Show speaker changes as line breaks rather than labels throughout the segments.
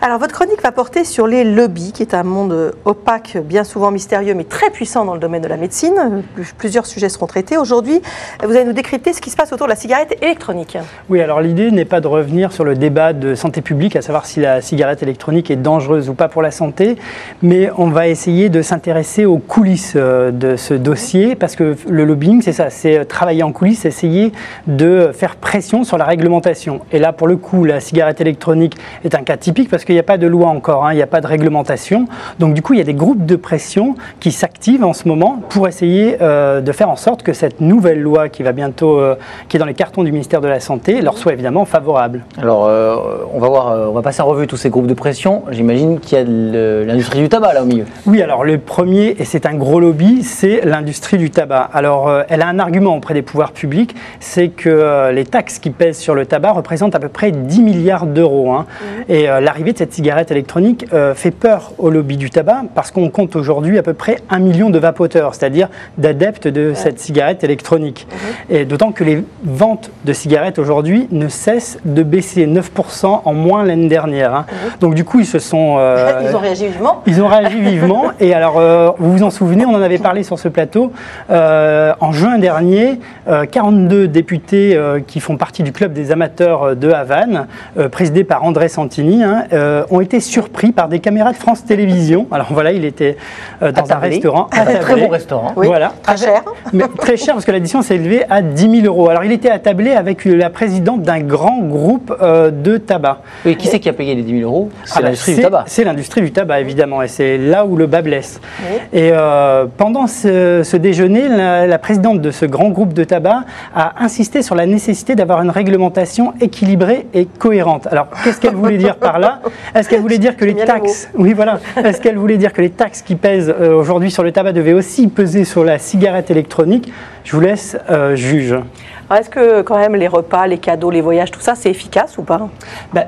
Alors, votre chronique va porter sur les lobbies, qui est un monde opaque, bien souvent mystérieux, mais très puissant dans le domaine de la médecine. Plusieurs sujets seront traités. Aujourd'hui, vous allez nous décrypter ce qui se passe autour de la cigarette électronique.
Oui, alors l'idée n'est pas de revenir sur le débat de santé publique, à savoir si la cigarette électronique est dangereuse ou pas pour la santé, mais on va essayer de s'intéresser aux coulisses de ce dossier, parce que le lobbying, c'est ça, c'est travailler en coulisses, essayer de faire pression sur la réglementation. Et là, pour le coup, la cigarette électronique est un cas typique, parce qu'il n'y a pas de loi encore, il n'y a pas de réglementation. Donc du coup, il y a des groupes de pression qui s'activent en ce moment pour essayer de faire en sorte que cette nouvelle loi qui va bientôt, qui est dans les cartons du ministère de la Santé, leur soit évidemment favorable.
Alors, on va voir, on va passer en revue tous ces groupes de pression. J'imagine qu'il y a l'industrie du tabac là au milieu.
Oui, alors le premier, et c'est un gros lobby, c'est l'industrie du tabac. Alors, elle a un argument auprès des pouvoirs publics, c'est que les taxes qui pèsent sur le tabac représentent à peu près 10 milliards d'euros. Et l'arrivée de cette cigarette électronique fait peur au lobby du tabac parce qu'on compte aujourd'hui à peu près 1 million de vapoteurs, c'est-à-dire d'adeptes de cette cigarette électronique. Et d'autant que les ventes de cigarettes aujourd'hui ne cessent de baisser, 9% en moins l'année dernière. Donc du coup, ils se sont...
Ils ont réagi vivement.
Ils ont réagi vivement. Et alors, vous vous en souvenez, on en avait parlé sur ce plateau. En juin dernier, 42 députés qui font partie du club des amateurs de Havane, présidé par André Santini, ont été surpris par des caméras de France Télévisions. Alors voilà, il était dans un restaurant.
Un très bon restaurant.
Oui,
voilà.
Très cher.
Mais très cher parce que l'addition s'est élevée à 10 000 euros. Alors il était attablé avec la présidente d'un grand groupe de tabac.
Oui, qui c'est qui a payé les 10 000 euros? C'est l'industrie du tabac.
C'est l'industrie du tabac, évidemment, et c'est là où le bas blesse.
Oui.
Et pendant ce déjeuner, la présidente de ce grand groupe de tabac a insisté sur la nécessité d'avoir une réglementation équilibrée et cohérente. Alors, qu'est-ce qu'elle voulait dire par là? Est-ce qu'elle voulait dire que les taxes, oui, voilà, est-ce qu'elle voulait dire que les taxes qui pèsent aujourd'hui sur le tabac devaient aussi peser sur la cigarette électronique? Je vous laisse juge.
Est-ce que quand même les repas, les cadeaux, les voyages, tout ça, c'est efficace ou pas?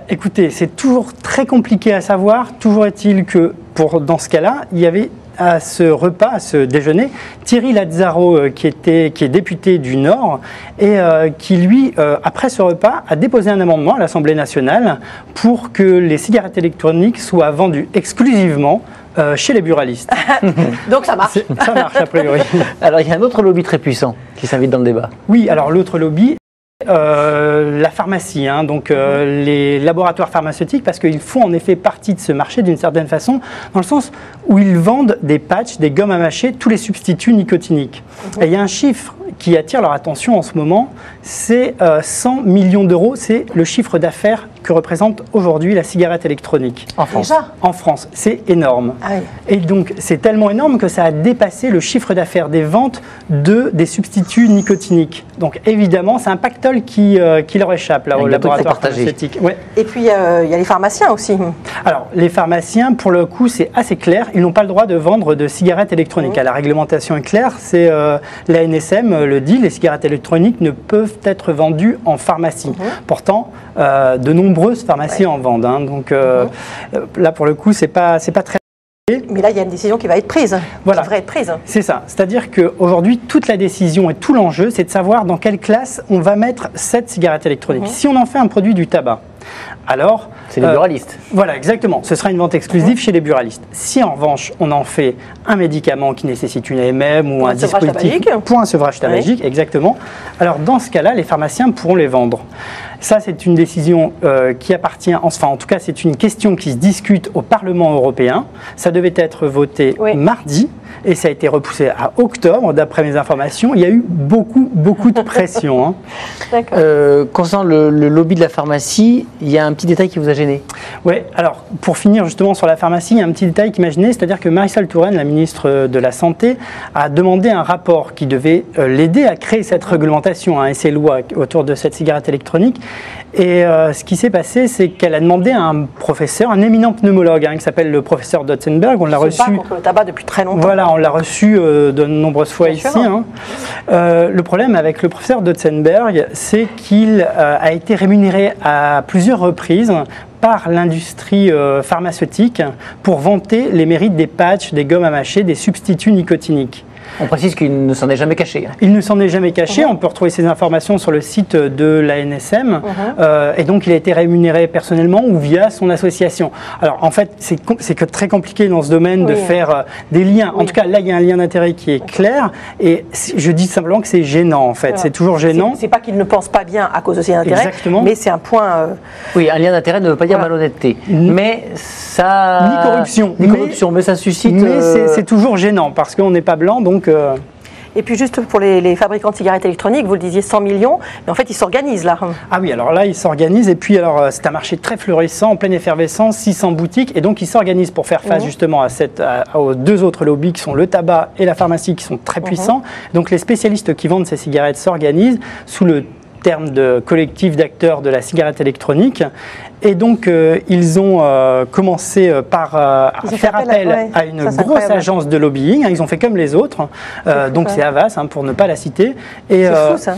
Écoutez, c'est toujours très compliqué à savoir. Toujours est-il que dans ce cas-là, il y avait à ce repas, à ce déjeuner, Thierry Lazzaro, qui est député du Nord, et qui, lui, après ce repas, a déposé un amendement à l'Assemblée nationale pour que les cigarettes électroniques soient vendues exclusivement chez les buralistes.
Donc ça marche.
Ça marche, a priori.
Alors, il y a un autre lobby très puissant qui s'invite dans le débat.
Oui, alors l'autre lobby, la pharmacie, donc les laboratoires pharmaceutiques, parce qu'ils font en effet partie de ce marché d'une certaine façon, dans le sens où ils vendent des patchs, des gommes à mâcher, tous les substituts nicotiniques. Et il y a un chiffre qui attire leur attention en ce moment, c'est 100 millions d'euros, c'est le chiffre d'affaires que représente aujourd'hui la cigarette électronique.
En France.
Déjà
En France, c'est énorme.
Ah oui.
Et donc, c'est tellement énorme que ça a dépassé le chiffre d'affaires des ventes des substituts nicotiniques. Donc, évidemment, c'est un pactole qui leur échappe, là, au laboratoire pharmaceutique. Ouais.
Et puis, il y a les pharmaciens aussi.
Alors, les pharmaciens, pour le coup, c'est assez clair. Ils n'ont pas le droit de vendre de cigarettes électroniques. La réglementation est claire. C'est l'ANSM le dit, les cigarettes électroniques ne peuvent être vendues en pharmacie. Pourtant, de nombreuses pharmacies en vendent. Donc, là, pour le coup, c'est pas très...
Mais là, il y a une décision qui va être prise,
voilà.
Qui devrait être prise.
C'est ça. C'est-à-dire qu'aujourd'hui, toute la décision et tout l'enjeu, c'est de savoir dans quelle classe on va mettre cette cigarette électronique. Si on en fait un produit du tabac, alors...
C'est les buralistes.
Voilà, exactement. Ce sera une vente exclusive chez les buralistes. Si en revanche, on en fait un médicament qui nécessite une AMM ou un dispositif pour un sevrage tabagique, exactement, alors dans ce cas-là, les pharmaciens pourront les vendre. Ça, c'est une décision qui appartient, enfin en tout cas, c'est une question qui se discute au Parlement européen. Ça devait être voté mardi et ça a été repoussé à octobre, d'après mes informations. Il y a eu beaucoup de pression.
Concernant le lobby de la pharmacie, il y a un petit détail qui vous a gêné.
Oui, alors pour finir justement sur la pharmacie, il y a un petit détail qui m'a gêné, c'est-à-dire que Marisol Touraine, la ministre de la Santé, a demandé un rapport qui devait l'aider à créer cette réglementation et ces lois autour de cette cigarette électronique. Et ce qui s'est passé, c'est qu'elle a demandé à un professeur, un éminent pneumologue, qui s'appelle le professeur Dotzenberg. On l'a reçu.
Contre le tabac depuis très longtemps.
Voilà, on l'a reçu de nombreuses fois ici. Le problème avec le professeur Dotzenberg, c'est qu'il a été rémunéré à plusieurs reprises par l'industrie pharmaceutique pour vanter les mérites des patchs, des gommes à mâcher, des substituts nicotiniques.
On précise qu'il ne s'en est jamais caché.
Il ne s'en est jamais caché. On peut retrouver ces informations sur le site de l'ANSM. Et donc, il a été rémunéré personnellement ou via son association. Alors, en fait, c'est très compliqué dans ce domaine de faire des liens. En tout cas, là, il y a un lien d'intérêt qui est clair. Et je dis simplement que c'est gênant, en fait. C'est toujours gênant.
C'est pas qu'il ne pense pas bien à cause de ses intérêts, mais c'est un point...
Oui, un lien d'intérêt ne veut pas dire malhonnêteté. Mais ça...
Ni corruption.
Mais ça suscite...
Mais c'est toujours gênant, parce qu'on n'est pas blanc, donc...
Et puis juste pour les fabricants de cigarettes électroniques, vous le disiez 100 millions, mais en fait ils s'organisent là.
Ah oui, alors là ils s'organisent et puis alors c'est un marché très florissant, en pleine effervescence, 600 boutiques et donc ils s'organisent pour faire face justement aux deux autres lobbies qui sont le tabac et la pharmacie qui sont très puissants. Donc les spécialistes qui vendent ces cigarettes s'organisent sous le terme de collectif d'acteurs de la cigarette électronique. Et donc, ils ont commencé par faire appel à une grosse agence de lobbying. Ils ont fait comme les autres. Donc, c'est Havas, pour ne pas la citer.
C'est fou, ça.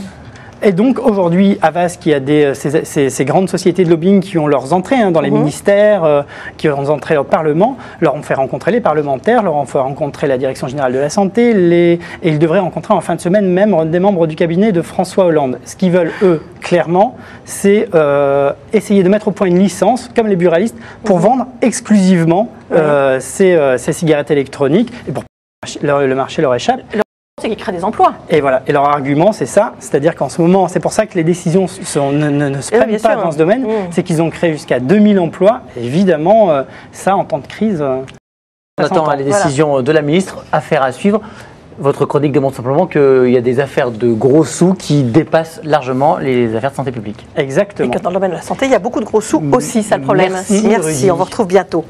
Et donc aujourd'hui, Havas, qui a ces grandes sociétés de lobbying qui ont leurs entrées dans les ministères, qui ont leurs entrées au Parlement, leur ont fait rencontrer les parlementaires, leur ont fait rencontrer la Direction générale de la santé, et ils devraient rencontrer en fin de semaine même des membres du cabinet de François Hollande. Ce qu'ils veulent, eux, clairement, c'est essayer de mettre au point une licence, comme les buralistes, pour vendre exclusivement ces cigarettes électroniques, et pour que le marché leur échappe.
C'est qu'ils créent des emplois.
Et voilà. Et leur argument, c'est ça. C'est-à-dire qu'en ce moment, c'est pour ça que les décisions ne se prennent pas dans ce domaine. C'est qu'ils ont créé jusqu'à 2000 emplois. Évidemment, ça, en temps de crise...
On attend les décisions de la ministre. Affaire à suivre. Votre chronique démontre simplement qu'il y a des affaires de gros sous qui dépassent largement les affaires de santé publique.
Exactement.
Et que dans le domaine de la santé, il y a beaucoup de gros sous aussi, c'est le problème.
Merci,
on vous retrouve bientôt.